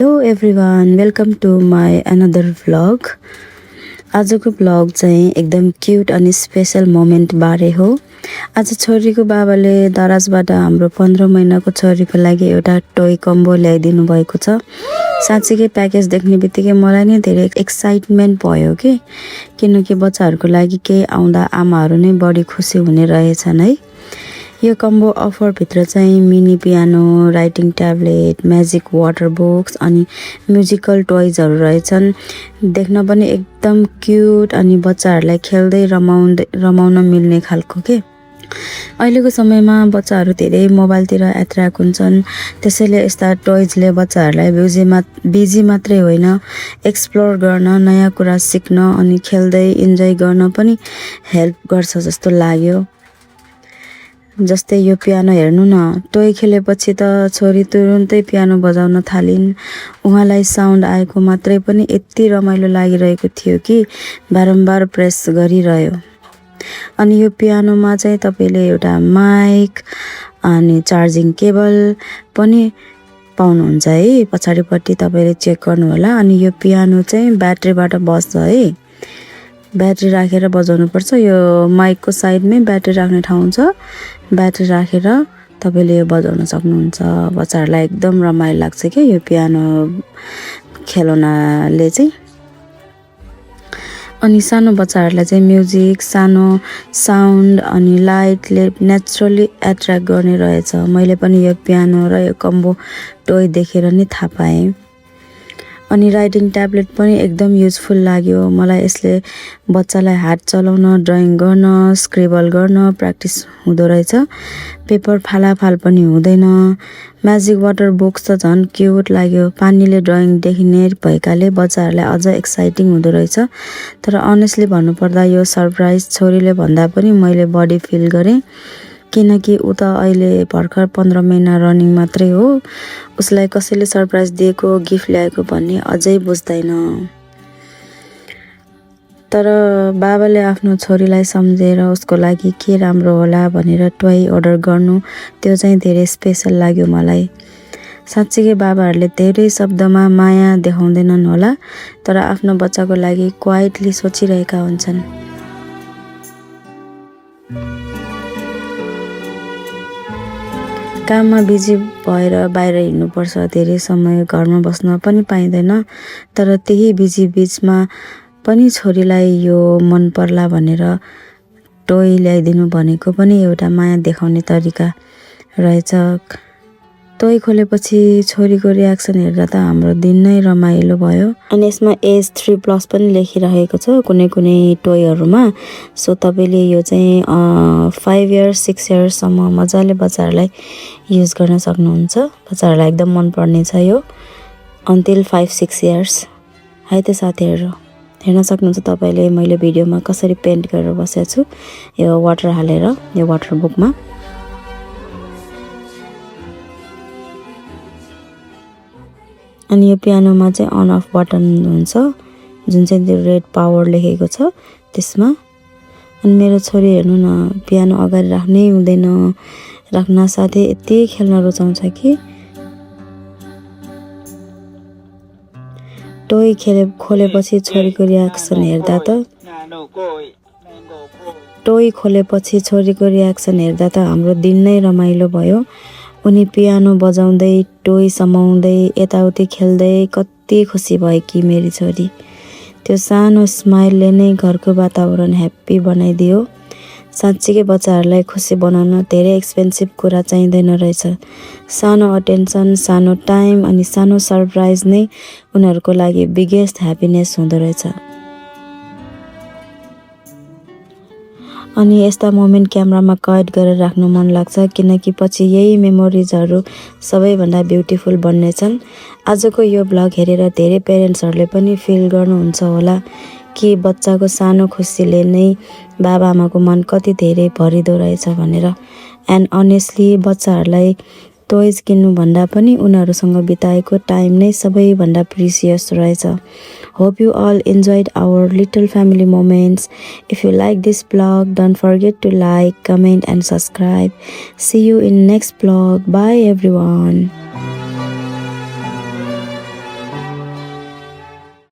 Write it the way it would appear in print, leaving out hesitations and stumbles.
Hello everyone, welcome to my another vlog. आजको vlog चाहिँ एकदम क्युट अनि स्पेसल मोमेन्ट बारे हो। आज छोरीको बाबाले दराजबाट हाम्रो 15 महिनाको छोरीको लागि एउटा टोय कम्बो ल्याइदिनु भएको छ। साँच्चीकै प्याकेज देख्ने बित्तिकै मलाई नै धेरै एक्साइटमेन्ट भयो किनकि बच्चाहरूको लागि केही आउँदा आमाहरू नै बढी खुसी हुने रहेछन् है। यो कम्बो अफरभित्र चाहिँ mini piano, writing tablet, magic water box अनि म्युजिकल टोइजहरू रहेछन्। देख्न पनि एकदम क्युट अनि बच्चाहरूलाई खेल्दै रमाउन मिल्ने खालको के। अहिलेको समयमा बच्चाहरू धेरै मोबाइलतिर एट्र्याक्ट हुन्छन्, त्यसैले यस्ता टोइजले बच्चाहरूलाई बिजी मात्रै होइन, एक्सप्लोर गर्न, नयाँ कुरा सिक्न अनि खेल्दै इन्जोय गर्न पनि हेल्प गर्छ जस्तो लाग्यो। जस्तै यो पियानो हेर्नु न, टोय खेलेपछि त छोरी तुरुन्तै पियानो बजाउन थालिन्। उहाँलाई साउन्ड आएको मात्रै पनि यति रमाइलो लागिरहेको थियो कि बारम्बार प्रेस गरिरह्यो। अनि यो पियानोमा चाहिँ तपाईँले एउटा माइक अनि चार्जिङ केबल पनि पाउनुहुन्छ है। पछाडिपट्टि तपाईँले चेक गर्नु होला। अनि यो पियानो चाहिँ ब्याट्रीबाट बज्छ है। ब्याट्री राखेर बजाउनुपर्छ। यो माइकको साइडमै ब्याट्री राख्ने ठाउँ छ। ब्याट्री राखेर तपाईँले यो बजाउन सक्नुहुन्छ। बच्चाहरूलाई एकदम रमाइलो लाग्छ क्या यो पियानो खेलौनाले चाहिँ। अनि सानो बच्चाहरूलाई चाहिँ म्युजिक, सानो साउन्ड अनि लाइटले नेचुरली एट्र्याक्ट गर्ने रहेछ। मैले पनि यो पियानो र यो कम्बो टोय देखेर नै थाहा पाएँ। अनि राइटिङ ट्याब्लेट पनि एकदम युजफुल लाग्यो मलाई। यसले बच्चालाई हात चलाउन, ड्रइङ गर्न, स्क्रिबल गर्न प्र्याक्टिस हुँदो रहेछ। पेपर फालाफाल पनि हुँदैन। म्याजिक वाटर बक्स त झन् क्युट लाग्यो। पानीले ड्रइङ देखिने भएकाले बच्चाहरूलाई अझ एक्साइटिङ हुँदो रहेछ। तर अनेस्टली भन्नुपर्दा यो सरप्राइज छोरीले भन्दा पनि मैले बढी फिल गरेँ, किनकि ऊ त अहिले भर्खर 15 महिना रनिङ मात्रै हो। उसलाई कसैले सरप्राइज दिएको, गिफ्ट ल्याएको भन्ने अझै बुझ्दैन। तर बाबाले आफ्नो छोरीलाई सम्झेर उसको लागि के राम्रो होला भनेर टोय अर्डर गर्नु, त्यो चाहिँ धेरै स्पेसल लाग्यो मलाई। साँच्चीकै बाबाहरूले धेरै शब्दमा माया देखाउँदैनन् होला, तर आफ्नो बच्चाको लागि क्वाइटली सोचिरहेका हुन्छन्। काममा बिजी भएर बाहिर हिँड्नुपर्छ, धेरै समय घरमा बस्न पनि पाइँदैन। तर त्यही बिजी बिचमा पनि छोरीलाई यो मन पर्ला भनेर टोय ल्याइदिनु भनेको पनि एउटा माया देखाउने तरिका रहेछ। टोय खोलेपछि छोरीको रियाक्सन हेर्दा त हाम्रो दिन नै रमाइलो भयो। अनि यसमा एज 3+ पनि लेखिरहेको छ कुनै कुनै टोयहरूमा। सो तपाईँले यो चाहिँ 5 इयर्स 6 इयर्ससम्म मजाले बच्चाहरूलाई युज गर्न सक्नुहुन्छ। बच्चाहरूलाई एकदम मनपर्ने छ यो अन्टिल 5-6 इयर्स है त साथीहरू। हेर्न सक्नुहुन्छ तपाईँले मैले भिडियोमा कसरी पेन्ट गरेर बसेको छु यो वाटर हालेर यो वाटर बुकमा। अनि यो पियानोमा चाहिँ अन अफ बटन हुन्छ, जुन चाहिँ त्यो रेड पावर लेखेको छ त्यसमा। अनि मेरो छोरी हेर्नु न, पियानो अगाडि राख्नै हुँदैन, राख्न साथै यति खेल्न रुचाउँछ कि। टोय खोलेपछि छोरीको रियाक्सन हेर्दा त हाम्रो दिन नै रमाइलो भयो। उनी पियानो बजाउँदै, टोय समाउँदै, यताउति खेल्दै कति खुसी भयो कि मेरी छोरी। त्यो सानो स्माइलले नै घरको वातावरण ह्याप्पी बनाइदियो। साँच्चीकै बच्चाहरूलाई खुसी बनाउन धेरै एक्सपेन्सिभ कुरा चाहिँदैन रहेछ। सानो अटेन्सन, सानो टाइम अनि सानो सरप्राइज नै उनीहरूको लागि बिगेस्ट ह्याप्पिनेस हुँदो रहेछ। अनि यस्ता मोमेन्ट क्यामेरामा कैद गरेर राख्नु मन लाग्छ, किनकि पछि यही मेमोरिजहरू सबैभन्दा ब्युटिफुल बन्नेछन्। आजको यो भ्लग हेरेर धेरै पेरेन्ट्सहरूले पनि फिल गर्नुहुन्छ होला कि बच्चाको सानो खुसीले नै बाबाआमाको मन कति धेरै भरिदो रहेछ भनेर। एन्ड अनेस्टली बच्चाहरूलाई टोइज किन्नुभन्दा पनि उनीहरूसँग बिताएको टाइम नै सबैभन्दा प्रिसियस रहेछ। Hope you all enjoyed our little family moments. If you like this vlog, don't forget to like, comment and subscribe. See you in next vlog. Bye everyone.